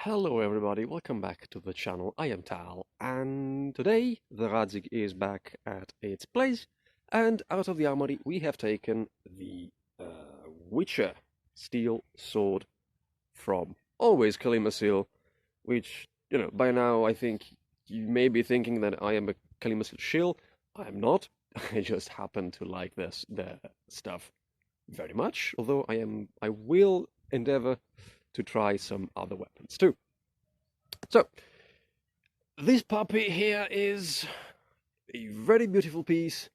Hello everybody, welcome back to the channel. I am Tal, and today the Radzig is back at its place, and out of the armory we have taken the Witcher steel sword from Always Kalimasil, which, by now I think you may be thinking that I am a Kalimasil shill. I am not. I just happen to like the stuff very much, although I will endeavor to try some other weapons too. So, this puppy here is a very beautiful piece,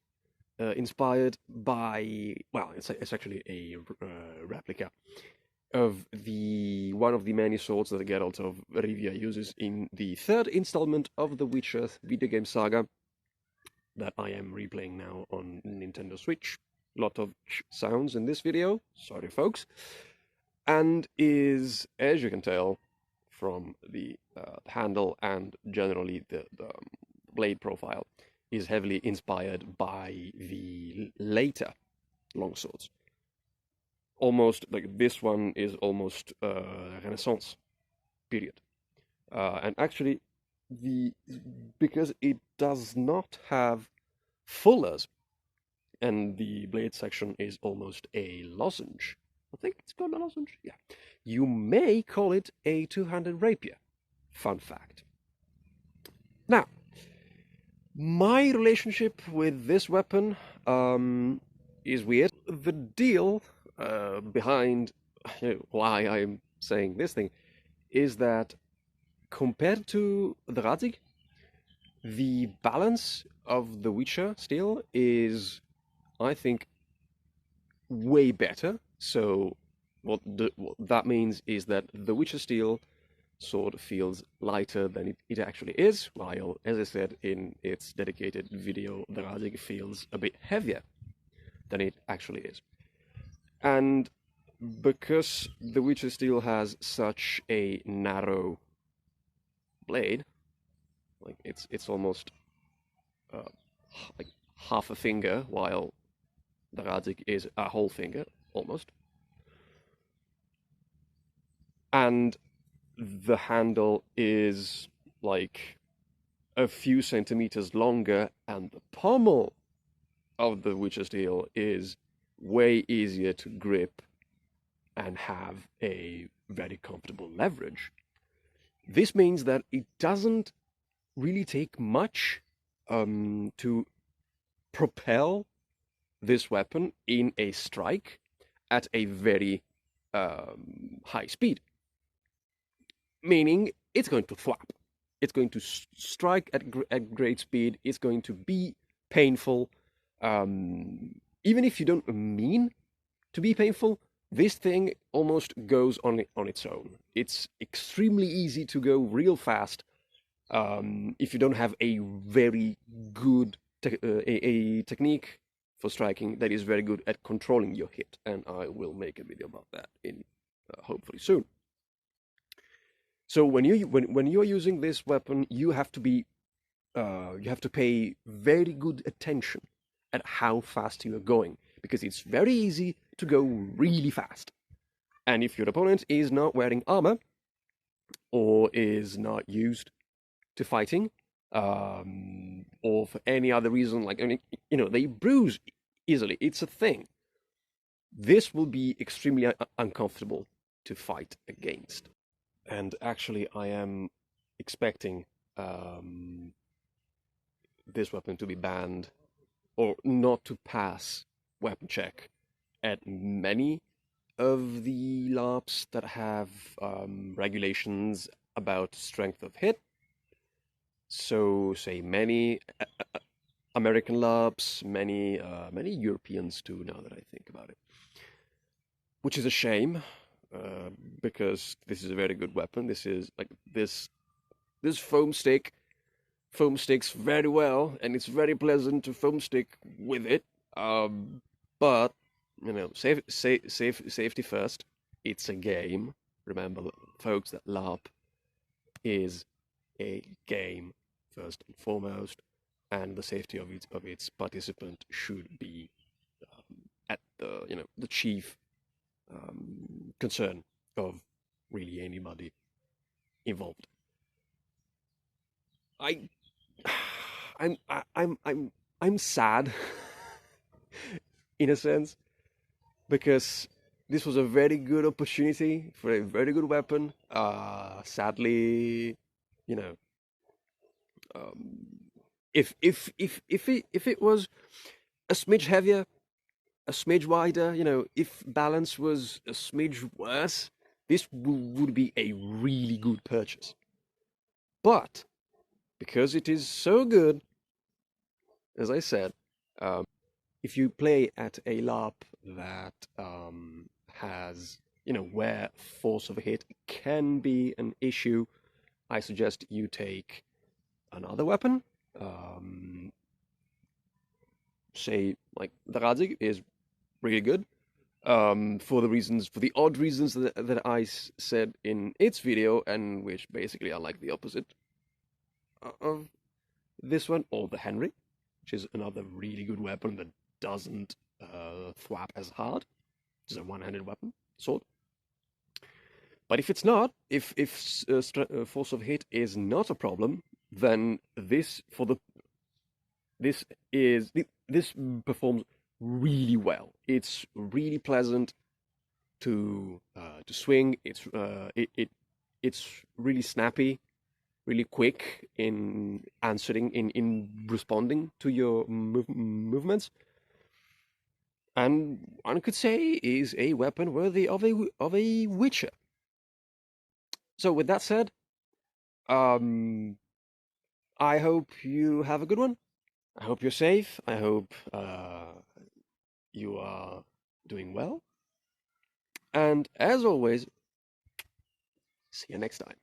inspired by, well, it's actually a replica of one of the many swords that Geralt of Rivia uses in the third installment of the Witcher video game saga that I am replaying now on Nintendo Switch. Lot of sounds in this video, sorry folks, and is, as you can tell from the handle and generally the blade profile, is heavily inspired by the later longswords. Almost like this one is almost Renaissance period, and actually because it does not have fullers, and the blade section is almost a lozenge. I think it's called a lozenge. Yeah, you may call it a two-handed rapier. Fun fact. Now, my relationship with this weapon is weird. The deal behind why I'm saying this thing is that compared to the Radzig, the balance of the Witcher steel is, I think, way better. So what that means is that the Witcher steel sword feels lighter than it actually is, while, as I said in its dedicated video, the Radzig feels a bit heavier than it actually is. And because the Witcher steel has such a narrow blade, like it's almost like half a finger, while the Radzig is a whole finger, almost. And the handle is like a few centimeters longer, and the pommel of the Witcher steel is way easier to grip and have a very comfortable leverage. This means that it doesn't really take much to propel this weapon in a strike at a very high speed. Meaning it's going to thwap. It's going to strike at great speed. It's going to be painful. Even if you don't mean to be painful, this thing almost goes on its own. It's extremely easy to go real fast if you don't have a very good a technique for striking that is very good at controlling your hit, and I will make a video about that in hopefully soon. So when you're using this weapon, you have to pay very good attention at how fast you are going, because it's very easy to go really fast. And if your opponent is not wearing armor or is not used to fighting, or for any other reason, like, they bruise easily. It's a thing. This will be extremely uncomfortable to fight against. And actually, I am expecting this weapon to be banned or not to pass weapon check at many of the LARPs that have regulations about strength of hit. So, say many American LARPs, many Europeans too, now that I think about it. Which is a shame, because this is a very good weapon. This is like this foam sticks very well, and it's very pleasant to foam stick with it. But safety first. It's a game. Remember, folks, that LARP is a game first and foremost, and the safety of its participant should be at the chief concern of really anybody involved. I, I'm, I, I'm sad in a sense because this was a very good opportunity for a very good weapon. Sadly, you know, um, if it was a smidge heavier, a smidge wider, if balance was a smidge worse, this would be a really good purchase. But because it is so good, as I said, if you play at a LARP that has, where force of hit can be an issue, I suggest you take another weapon. Say, like, the Radzig is really good. For the odd reasons that I said in its video, and which basically are like the opposite of this one, or the Henry, which is another really good weapon that doesn't thwap as hard. It's a one-handed weapon, sword. But if it's not, if force of hit is not a problem, then this performs really well. It's really pleasant to swing. It's really snappy, really quick in answering, in responding to your movements, and one could say is a weapon worthy of a witcher. So with that said, um, I hope you have a good one. I hope you're safe. I hope you are doing well. And as always, see you next time.